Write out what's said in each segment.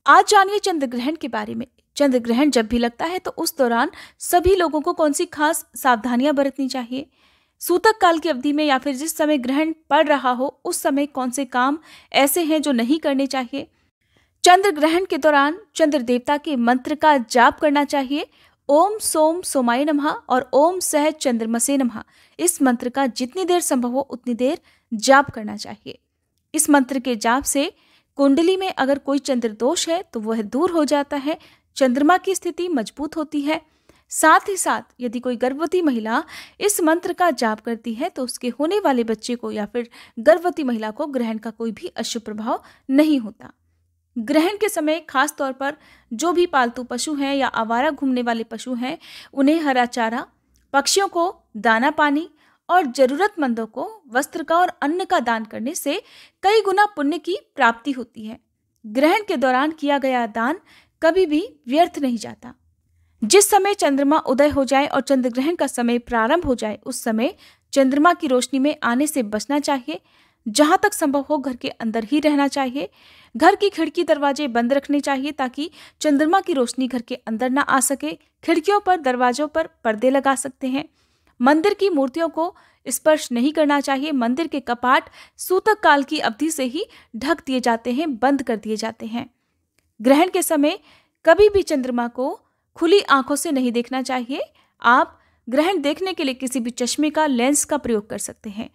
आज जानिए चंद्र ग्रहण के बारे में। चंद्र ग्रहण जब भी लगता है तो उस दौरान सभी लोगों को कौन सी खास सावधानियां बरतनी चाहिए? सूतक काल की अवधि में या फिर जिस समय ग्रहण पड़ रहा हो उस समय कौन से काम ऐसे हैं जो नहीं करने चाहिए? चंद्र ग्रहण के दौरान चंद्र देवता के मंत्र का जाप करना चाहिए। ओम सोम सोमाय नमः और ओम सह चंद्रमसे नमः। इस मंत्र का जितनी देर संभव हो उतनी देर जाप करना चाहिए। इस मंत्र के जाप से कुंडली में अगर कोई चंद्र दोष है तो वह दूर हो जाता है, चंद्रमा की स्थिति मजबूत होती है। साथ ही साथ यदि कोई गर्भवती महिला इस मंत्र का जाप करती है तो उसके होने वाले बच्चे को या फिर गर्भवती महिला को ग्रहण का कोई भी अशुभ प्रभाव नहीं होता। ग्रहण के समय खास तौर पर जो भी पालतू पशु हैं या आवारा घूमने वाले पशु हैं, उन्हें हरा चारा, पक्षियों को दाना पानी और जरूरतमंदों को वस्त्र का और अन्न का दान करने से कई गुना पुण्य की प्राप्ति होती है। ग्रहण के दौरान किया गया दान कभी भी व्यर्थ नहीं जाता। जिस समय चंद्रमा उदय हो जाए और चंद्र ग्रहण का समय प्रारंभ हो जाए उस समय चंद्रमा की रोशनी में आने से बचना चाहिए। जहां तक संभव हो घर के अंदर ही रहना चाहिए। घर की खिड़की दरवाजे बंद रखने चाहिए ताकि चंद्रमा की रोशनी घर के अंदर ना आ सके। खिड़कियों पर दरवाजों पर पर्दे लगा सकते हैं। मंदिर की मूर्तियों को स्पर्श नहीं करना चाहिए। मंदिर के कपाट सूतक काल की अवधि से ही ढक दिए जाते हैं, बंद कर दिए जाते हैं। ग्रहण के समय कभी भी चंद्रमा को खुली आंखों से नहीं देखना चाहिए। आप ग्रहण देखने के लिए किसी भी चश्मे का लेंस का प्रयोग कर सकते हैं।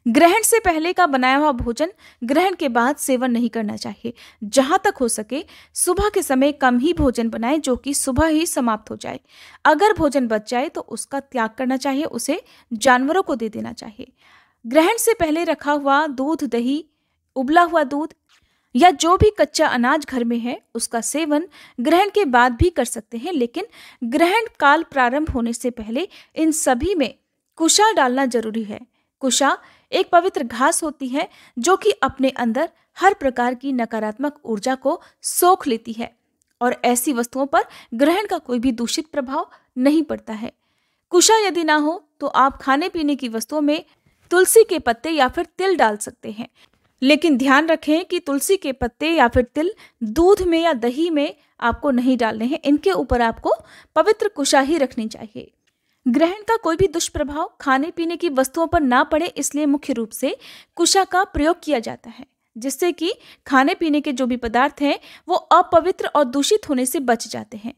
ग्रहण से पहले का बनाया हुआ भोजन ग्रहण के बाद सेवन नहीं करना चाहिए। जहां तक हो सके सुबह के समय कम ही भोजन बनाएं जो कि सुबह ही समाप्त हो जाए। अगर भोजन बच जाए तो उसका त्याग करना चाहिए, उसे जानवरों को दे देना चाहिए। ग्रहण से पहले रखा हुआ दूध, दही, उबला हुआ दूध या जो भी कच्चा अनाज घर में है उसका सेवन ग्रहण के बाद भी कर सकते हैं, लेकिन ग्रहण काल प्रारंभ होने से पहले इन सभी में कुशा डालना जरूरी है। कुशा एक पवित्र घास होती है जो कि अपने अंदर हर प्रकार की नकारात्मक ऊर्जा को सोख लेती है और ऐसी वस्तुओं पर ग्रहण का कोई भी दूषित प्रभाव नहीं पड़ता है। कुशा यदि ना हो तो आप खाने पीने की वस्तुओं में तुलसी के पत्ते या फिर तिल डाल सकते हैं, लेकिन ध्यान रखें कि तुलसी के पत्ते या फिर तिल दूध में या दही में आपको नहीं डालने हैं। इनके ऊपर आपको पवित्र कुशा ही रखनी चाहिए। ग्रहण का कोई भी दुष्प्रभाव खाने पीने की वस्तुओं पर ना पड़े, इसलिए मुख्य रूप से कुशा का प्रयोग किया जाता है, जिससे कि खाने पीने के जो भी पदार्थ हैं वो अपवित्र और दूषित होने से बच जाते हैं।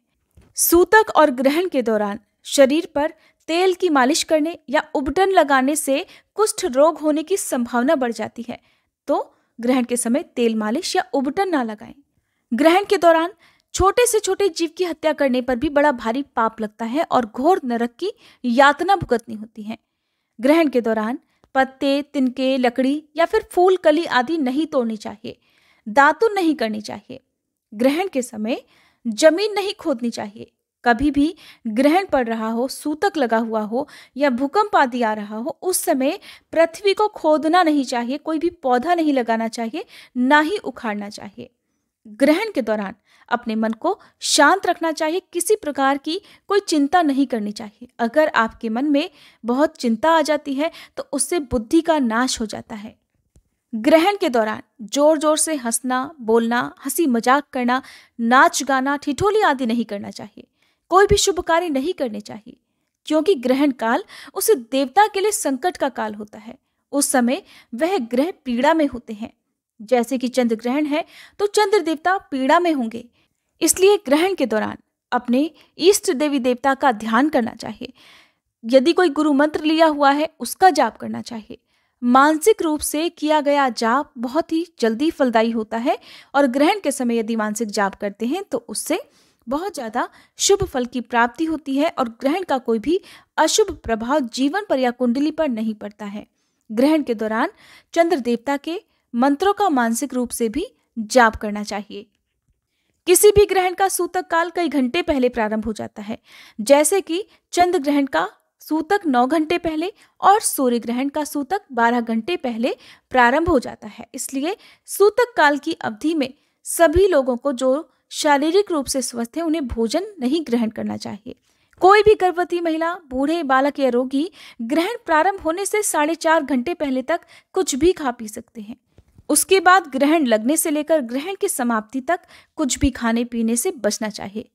सूतक और ग्रहण के दौरान शरीर पर तेल की मालिश करने या उबटन लगाने से कुष्ठ रोग होने की संभावना बढ़ जाती है, तो ग्रहण के समय तेल मालिश या उबटन ना लगाएं। ग्रहण के दौरान छोटे से छोटे जीव की हत्या करने पर भी बड़ा भारी पाप लगता है और घोर नरक की यातना भुगतनी होती है। ग्रहण के दौरान पत्ते, तिनके, लकड़ी या फिर फूल, कली आदि नहीं तोड़नी चाहिए। दातुन नहीं करनी चाहिए। ग्रहण के समय जमीन नहीं खोदनी चाहिए। कभी भी ग्रहण पड़ रहा हो, सूतक लगा हुआ हो या भूकंप आदि आ रहा हो उस समय पृथ्वी को खोदना नहीं चाहिए। कोई भी पौधा नहीं लगाना चाहिए, ना ही उखाड़ना चाहिए। ग्रहण के दौरान अपने मन को शांत रखना चाहिए। किसी प्रकार की कोई चिंता नहीं करनी चाहिए। अगर आपके मन में बहुत चिंता आ जाती है तो उससे बुद्धि का नाश हो जाता है। ग्रहण के दौरान जोर जोर से हंसना, बोलना, हंसी मजाक करना, नाच गाना, ठिठोली आदि नहीं करना चाहिए। कोई भी शुभ कार्य नहीं करने चाहिए, क्योंकि ग्रहण काल उस देवता के लिए संकट का काल होता है। उस समय वह ग्रह पीड़ा में होते हैं। जैसे कि चंद्र ग्रहण है तो चंद्र देवता पीड़ा में होंगे, इसलिए ग्रहण के दौरान अपने इष्ट देवी देवता का ध्यान करना चाहिए। यदि कोई गुरु मंत्र लिया हुआ है उसका जाप करना चाहिए। मानसिक रूप से किया गया जाप बहुत ही जल्दी फलदायी होता है और ग्रहण के समय यदि मानसिक जाप करते हैं तो उससे बहुत ज्यादा शुभ फल की प्राप्ति होती है और ग्रहण का कोई भी अशुभ प्रभाव जीवन पर या कुंडली पर नहीं पड़ता है। ग्रहण के दौरान चंद्र देवता के मंत्रों का मानसिक रूप से भी जाप करना चाहिए। किसी भी ग्रहण का सूतक काल कई घंटे पहले प्रारंभ हो जाता है, जैसे कि चंद्र ग्रहण का सूतक 9 घंटे पहले और सूर्य ग्रहण का सूतक 12 घंटे पहले प्रारंभ हो जाता है। इसलिए सूतक काल की अवधि में सभी लोगों को जो शारीरिक रूप से स्वस्थ है उन्हें भोजन नहीं ग्रहण करना चाहिए। कोई भी गर्भवती महिला, बूढ़े, बालक या रोगी ग्रहण प्रारंभ होने से 4.5 घंटे पहले तक कुछ भी खा पी सकते हैं। उसके बाद ग्रहण लगने से लेकर ग्रहण की समाप्ति तक कुछ भी खाने पीने से बचना चाहिए।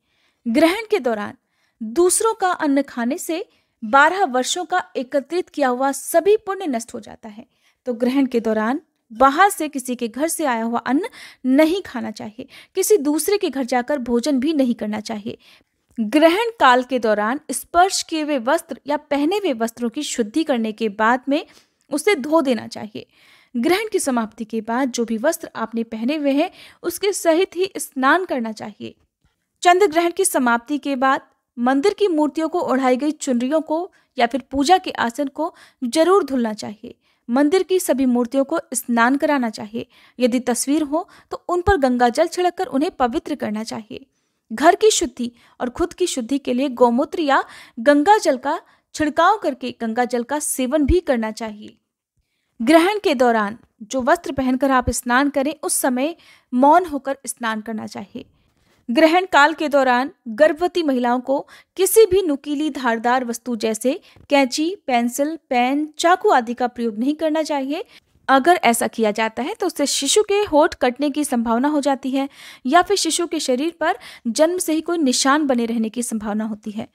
ग्रहण के दौरान दूसरों का अन्न खाने से 12 वर्षों का एकत्रित किया हुआ सभी पुण्य नष्ट हो जाता है। तो ग्रहण के दौरान बाहर से किसी के घर से आया हुआ अन्न नहीं खाना चाहिए। किसी दूसरे के घर जाकर भोजन भी नहीं करना चाहिए। ग्रहण काल के दौरान स्पर्श किए हुए वस्त्र या पहने हुए वस्त्रों की शुद्धि करने के बाद में उसे धो देना चाहिए। ग्रहण की समाप्ति के बाद जो भी वस्त्र आपने पहने हुए हैं उसके सहित ही स्नान करना चाहिए। चंद्र ग्रहण की समाप्ति के बाद मंदिर की मूर्तियों को ओढ़ाई गई चुनरियों को या फिर पूजा के आसन को जरूर धुलना चाहिए। मंदिर की सभी मूर्तियों को स्नान कराना चाहिए। यदि तस्वीर हो तो उन पर गंगा जल छिड़ककर उन्हें पवित्र करना चाहिए। घर की शुद्धि और खुद की शुद्धि के लिए गौमूत्र या गंगा जल का छिड़काव करके गंगा जल का सेवन भी करना चाहिए। ग्रहण के दौरान जो वस्त्र पहनकर आप स्नान करें उस समय मौन होकर स्नान करना चाहिए। ग्रहण काल के दौरान गर्भवती महिलाओं को किसी भी नुकीली धारदार वस्तु जैसे कैंची, पेंसिल, पेन, चाकू आदि का प्रयोग नहीं करना चाहिए। अगर ऐसा किया जाता है तो उससे शिशु के होंठ कटने की संभावना हो जाती है या फिर शिशु के शरीर पर जन्म से ही कोई निशान बने रहने की संभावना होती है।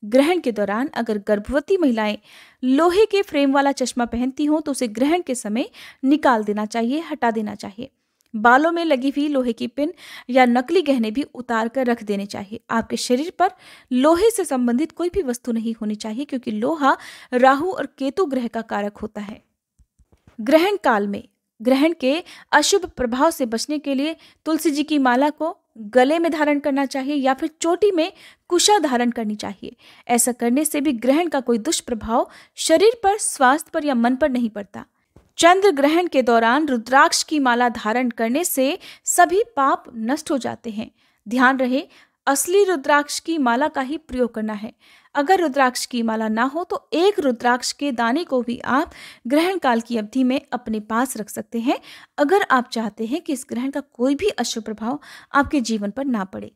ग्रहण के दौरान अगर गर्भवती महिलाएं लोहे के फ्रेम वाला चश्मा पहनती हों तो उसे ग्रहण के समय निकाल देना चाहिए, हटा देना चाहिए। बालों में लगी हुई लोहे की पिन या नकली गहने भी उतार कर रख देने चाहिए। आपके शरीर पर लोहे से संबंधित कोई भी वस्तु नहीं होनी चाहिए क्योंकि लोहा राहु और केतु ग्रह का कारक होता है। ग्रहण काल में ग्रहण के अशुभ प्रभाव से बचने के लिए तुलसी जी की माला को गले में धारण करना चाहिए या फिर चोटी में कुशा धारण करनी चाहिए। ऐसा करने से भी ग्रहण का कोई दुष्प्रभाव शरीर पर, स्वास्थ्य पर या मन पर नहीं पड़ता। चंद्र ग्रहण के दौरान रुद्राक्ष की माला धारण करने से सभी पाप नष्ट हो जाते हैं। ध्यान रहे, असली रुद्राक्ष की माला का ही प्रयोग करना है। अगर रुद्राक्ष की माला ना हो तो एक रुद्राक्ष के दाने को भी आप ग्रहण काल की अवधि में अपने पास रख सकते हैं, अगर आप चाहते हैं कि इस ग्रहण का कोई भी अशुभ प्रभाव आपके जीवन पर ना पड़े।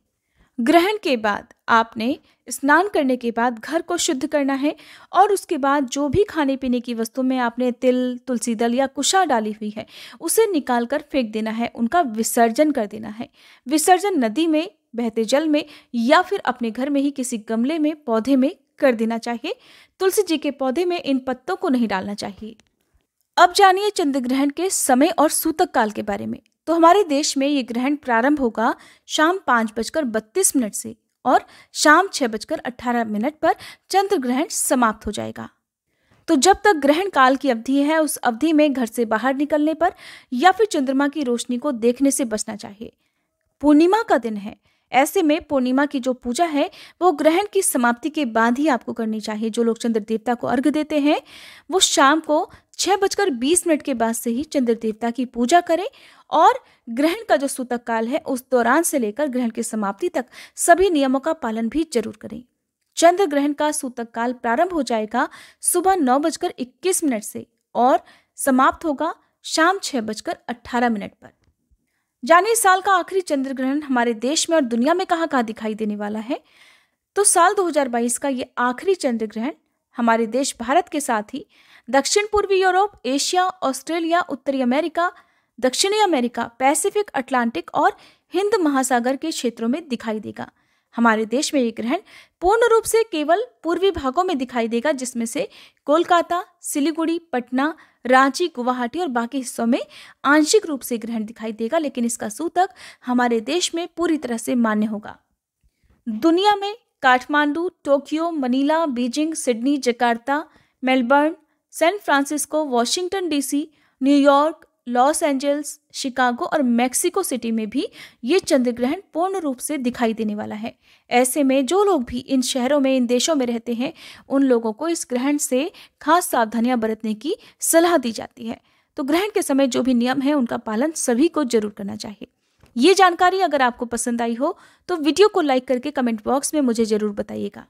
ग्रहण के बाद आपने स्नान करने के बाद घर को शुद्ध करना है और उसके बाद जो भी खाने पीने की वस्तु में आपने तिल, तुलसी दल या कुशा डाली हुई है उसे निकाल कर फेंक देना है, उनका विसर्जन कर देना है। विसर्जन नदी में, बहते जल में या फिर अपने घर में ही किसी गमले में, पौधे में कर देना चाहिए। तुलसी जी के पौधे में इन पत्तों को नहीं डालना चाहिए। अब जानिए चंद्र ग्रहण के समय और सूतक काल के बारे में। तो हमारे देश में ये ग्रहण प्रारंभ होगा शाम 5:32 से और शाम 6:18 पर चंद्र ग्रहण समाप्त हो जाएगा। तो जब तक ग्रहण काल की अवधि है उस अवधि में घर से बाहर निकलने पर या फिर चंद्रमा की रोशनी को देखने से बचना चाहिए। पूर्णिमा का दिन है, ऐसे में पूर्णिमा की जो पूजा है वो ग्रहण की समाप्ति के बाद ही आपको करनी चाहिए। जो लोग चंद्र देवता को अर्घ्य देते हैं वो शाम को 6:20 के बाद से ही चंद्र देवता की पूजा करें और ग्रहण का जो सूतक काल है उस दौरान से लेकर ग्रहण की समाप्ति तक सभी नियमों का पालन भी जरूर करें। चंद्र ग्रहण का सूतक काल प्रारंभ हो जाएगा सुबह 9:21 से और समाप्त होगा शाम 6:18 पर। जानिए साल का आखिरी चंद्र ग्रहण हमारे देश में और दुनिया में कहाँ कहाँ दिखाई देने वाला है। तो साल 2022 का ये आखिरी चंद्र ग्रहण हमारे देश भारत के साथ ही दक्षिण पूर्वी यूरोप, एशिया, ऑस्ट्रेलिया, उत्तरी अमेरिका, दक्षिणी अमेरिका, पैसिफिक, अटलांटिक और हिंद महासागर के क्षेत्रों में दिखाई देगा। हमारे देश में ये ग्रहण पूर्ण रूप से केवल पूर्वी भागों में दिखाई देगा, जिसमें से कोलकाता, सिलीगुड़ी, पटना, रांची, गुवाहाटी और बाकी हिस्सों में आंशिक रूप से ग्रहण दिखाई देगा, लेकिन इसका सूतक हमारे देश में पूरी तरह से मान्य होगा। दुनिया में Kathmandu, Tokyo, Manila, Beijing, Sydney, Jakarta, Melbourne, San Francisco, Washington DC, New York, Los Angeles, Chicago और मेक्सिको सिटी में भी ये चंद्र ग्रहण पूर्ण रूप से दिखाई देने वाला है। ऐसे में जो लोग भी इन शहरों में, इन देशों में रहते हैं उन लोगों को इस ग्रहण से खास सावधानियां बरतने की सलाह दी जाती है। तो ग्रहण के समय जो भी नियम है उनका पालन सभी को जरूर करना चाहिए। ये जानकारी अगर आपको पसंद आई हो तो वीडियो को लाइक करके कमेंट बॉक्स में मुझे जरूर बताइएगा।